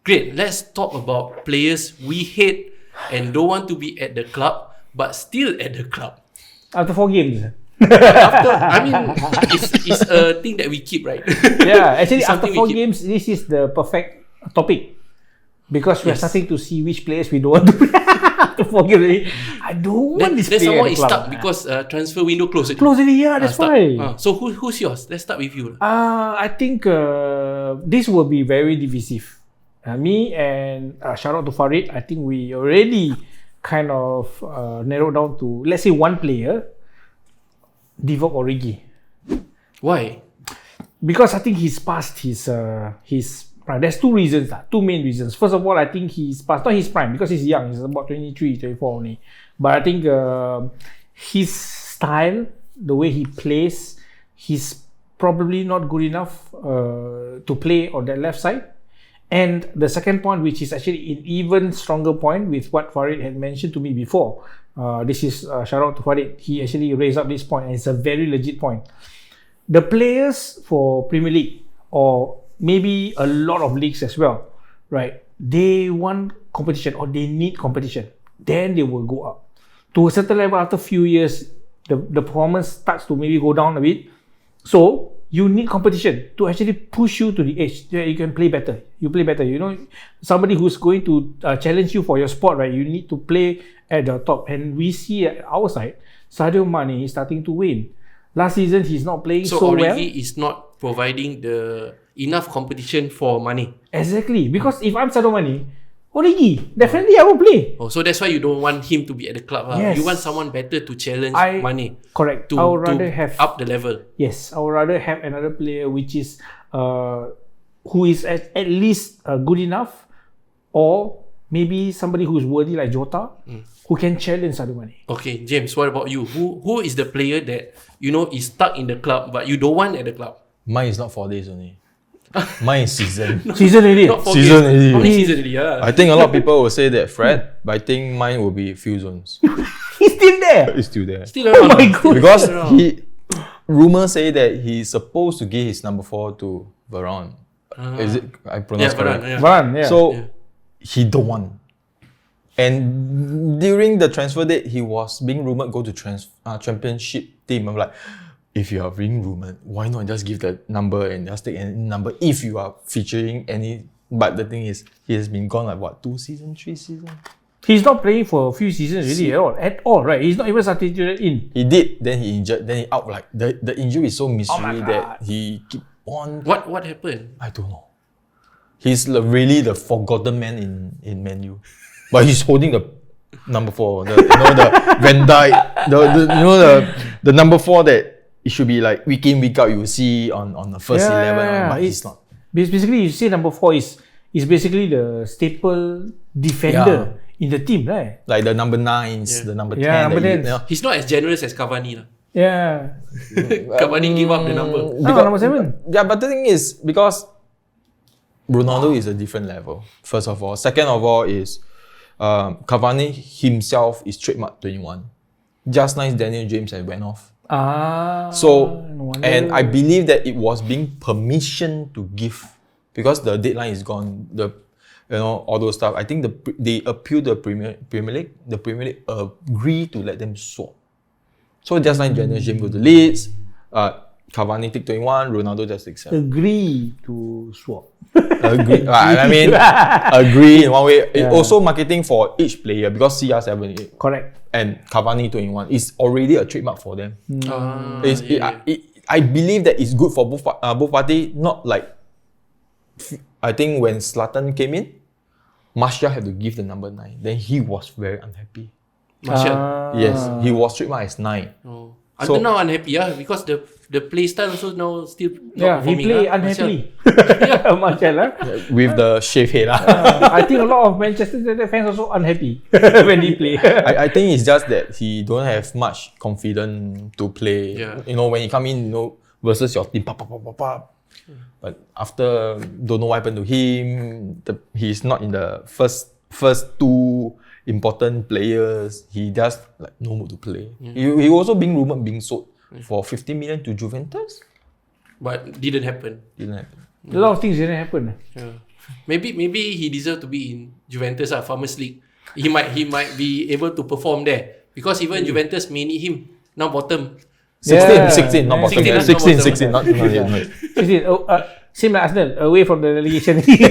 Great. Let's talk about players we hate and don't want to be at the club, but still at the club. After 4 games. It's a thing that we keep, right? Yeah, actually after Something 4 we keep. games, this is the perfect topic. Because we are starting to see which players we don't want to play. After 4 games already, I don't want this player someone at the is club. stuck because transfer window closed. Close already, yeah, that's why. So who's yours? Let's start with you. I think this will be very divisive. Me and shout out to Farid, I think we already kind of narrowed down to, let's say, one player, Divock Origi. Why? Because I think he's past his prime. There's two reasons, two main reasons. First of all, I think he's past, not his prime, because he's young, he's about 23, 24 only. But I think his style, the way he plays, he's probably not good enough to play on that left side. And the second point, which is actually an even stronger point with what Farid had mentioned to me before. This is shout out to Farid. He actually raised up this point, and it's a very legit point. The players for Premier League, or maybe a lot of leagues as well, right? They want competition, or they need competition. Then they will go up. To a certain level, after a few years, the performance starts to maybe go down a bit. So you need competition to actually push you to the edge. You can play better. You play better. You know, somebody who's going to challenge you for your spot, right? You need to play at the top. And we see at our side, Sadio Mane is starting to win. Last season, he's not playing so well. So Origi is not providing the enough competition for Mane. Exactly. Because if I'm Sadio Mane, Origi, definitely I will play. Oh, so that's why you don't want him to be at the club. Yes. You want someone better to challenge Mane. Correct. To, I would rather have up the level. Yes, I would rather have another player which is who is at least good enough, or maybe somebody who is worthy like Jota, who can challenge Sadio Mane. Okay, James, what about you? Who is the player that you know is stuck in the club but you don't want at the club? Mine is not 4 days only. Mine is season. Season already. Not for Season games. already. How many season already? Yeah. I think a lot of people will say that Fred, but I think mine will be few zones. He's still there. It's still there. Still around. my God. Because rumors say that he's supposed to give his number 4 to Varane. Is it? I pronounce correct. Varane, yeah. So he don't want. And during the transfer date, he was being rumored go to championship team. I'm like, if you are being rumored, why not just give the number and just take any number if you are featuring any? But the thing is, he has been gone like what, 2 seasons, 3 seasons? He's not playing for a few seasons really at all, right? He's not even substituted in. He did, then he injured, then he out. Like the injury is so mystery that he keep on. What happened? I don't know. He's really the forgotten man in Man U. But he's holding the number 4, the Van Dijk, the number 4 that it should be like week in, week out you will see on the first 11, but he's not. Basically, you say number 4 is basically the staple defender in the team, right? Like the number 9s, the number 10. Number 10. He's not as generous as Cavani. Yeah. Cavani give up the number. Number 7. Yeah, but the thing is, because Ronaldo is a different level, first of all. Second of all is Cavani himself is trademark 21. Just nice Daniel James had went off. So, and I believe that it was being permission to give, because the deadline is gone. All those stuff. I think they appealed the Premier League. The Premier League agreed to let them swap. So just like Daniel James go to Leeds, Cavani take 21, Ronaldo just takes 7. Agree to swap. Agree. I mean, agree in one way. Yeah. Also marketing for each player, because CR7 correct, and Cavani 21 is already a trademark for them. I believe that it's good for both parties. Not like, I think when Zlatan came in, Martial had to give the number 9. Then he was very unhappy. Martial? Yes, he was trademarked as 9. Oh. Until now unhappy, because the play style also now still not he play unhappily. Martial, with the shaved head. I think a lot of Manchester United fans also unhappy when he play. I think it's just that he don't have much confidence to play. Yeah. When he come in, versus your team, but after don't know what happened to him, he's not in the first 2 important players. He just no mood to play. He also being rumored being sold for 50 million to Juventus, but didn't happen. A lot of things didn't happen. Maybe he deserves to be in Juventus Farmers League. He might be able to perform there because even Juventus may need him. Now bottom. 16, not bottom. 16, 16, not yet. 16. Same like Arsenal, away from the relegation. You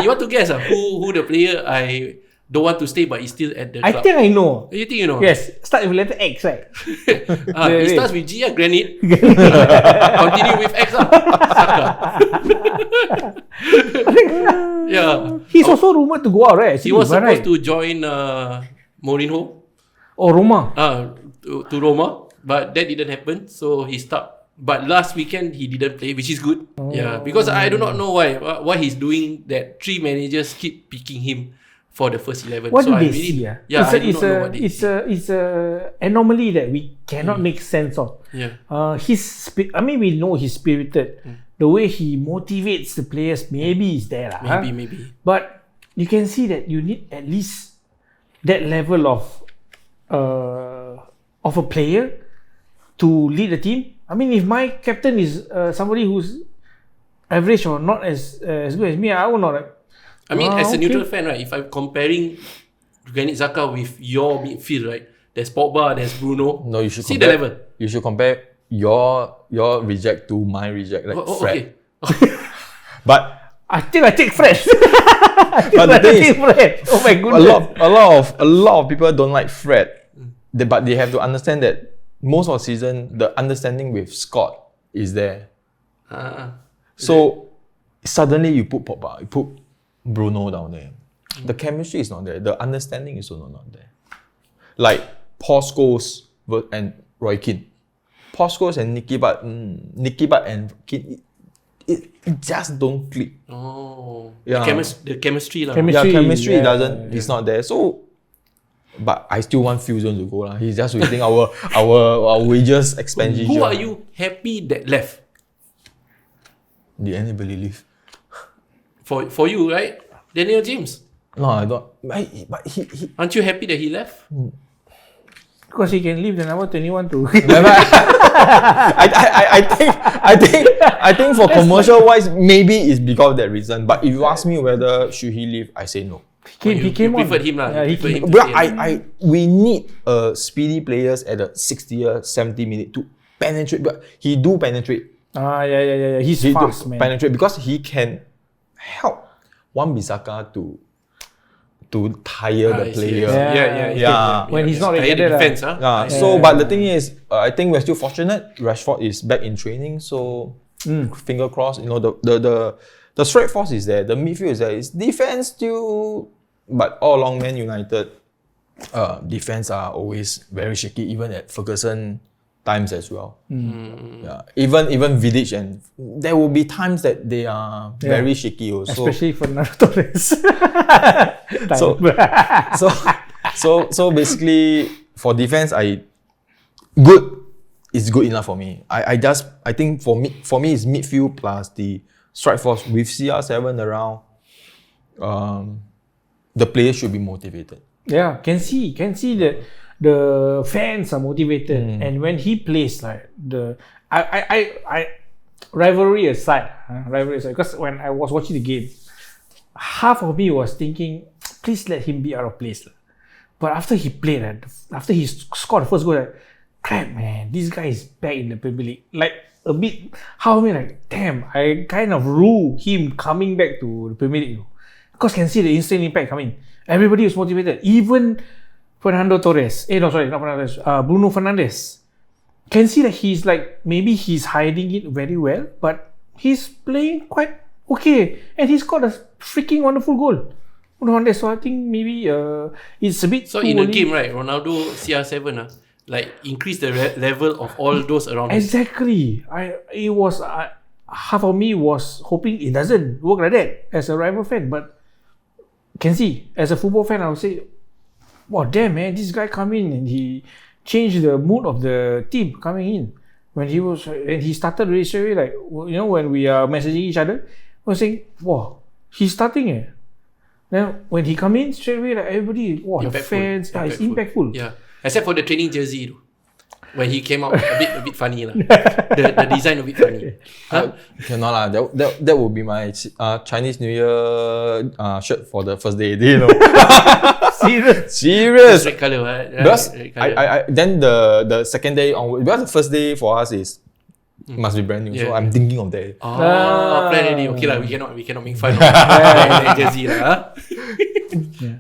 want to guess who the player I don't want to stay but he's still at the club? I think I know. You think you know? Yes, start with letter X, right? It starts with G, Granite. Continue with X. Saka. Yeah. He's also rumored to go out, right? He was supposed to join Mourinho. Oh, Roma. To Roma, but that didn't happen, so he stopped. But last weekend he didn't play, which is good. Yeah, because I do not know why he's doing that. 3 managers keep picking him for the first 11. What so do they see? Yeah, it's a anomaly that we cannot make sense of. Yeah. We know he's spirited. The way he motivates the players, maybe is there. Maybe. But you can see that you need at least that level of a player to lead the team. I mean, if my captain is somebody who's average or not as good as me, I will not. As a neutral fan, right? If I'm comparing Granit Xhaka with your midfield, right? There's Pogba, there's Bruno. No, you should see compare, the level. You should compare your reject to my reject, like Fred. Okay. But I think I take Fred. but the thing is, Fred. Oh my goodness. a lot of people don't like Fred, but they have to understand that most of the season, the understanding with Scott is there. So suddenly you put Pogba, you put Bruno down there. The chemistry is not there. The understanding is also not there. Like Paul Scholes and Roy Keane. Paul Scholes and Nicky Butt and Keane, it just don't click. Oh, yeah. The chemistry lah. Chemistry doesn't. It's not there. So, but I still want Fusion to go lah. He's just waiting our wages expenditure. Who are you happy that left? Did anybody leave? For you, right? Daniel James. No, I don't. But he aren't you happy that he left? Because he can leave the number 21 to. I think for commercial wise, maybe it's because of that reason. But if you ask me whether should he leave, I say no. He came you on. preferred him lah. Yeah, he came. Well, we need speedy players at the 60 or 70 minute to penetrate. But he do penetrate. Yeah. He's fast, man. Penetrate because he can help Wan-Bissaka to tire the player. Yeah. When he's not ready, defense, So, but the thing is, I think we're still fortunate. Rashford is back in training, so finger crossed. You know, the strike force is there. The midfield is there. It's defense still, but all along Man United, defense are always very shaky. Even at Ferguson times as well. Yeah, even Vidic, and there will be times that they are very shaky also. Especially for Torres. So basically for defense, it's good enough for me. I think for me it's midfield plus the strike force with CR7 around. The players should be motivated. Yeah, can see that the fans are motivated, and when he plays, like I rivalry aside, because when I was watching the game, half of me was thinking, please let him be out of place. But after he played, after he scored the first goal, crap, man, this guy is back in the Premier League. Like a bit, damn, I kind of rule him coming back to the Premier League, because can see the instant impact coming. Everybody was motivated, even Bruno Fernandes. Can see that he's maybe he's hiding it very well, but he's playing quite okay, and he scored a freaking wonderful goal. So I think maybe it's a bit. So in the game, right, Ronaldo CR7 increase the level of all those around him. Exactly. Half of me was hoping it doesn't work like that as a rival fan, but can see as a football fan, I would say, wow, damn, man, this guy come in and he changed the mood of the team coming in. When he started really straight away, when we are messaging each other, we were saying, wow, he's starting. Then when he come in straight away, everybody, wow, the fans, it's impactful. Yeah, except for the training jersey. when he came out a bit funny lah. The design a bit funny. Cannot lah. That would be my Chinese New Year shirt for the first day. You know. Serious. Red color, right? Because Red colour. I then the second day onward, because the first day for us is must be brand new. So Yeah. I'm thinking of that. Plan already. Okay lah, we cannot make fun of jersey lah. Yeah.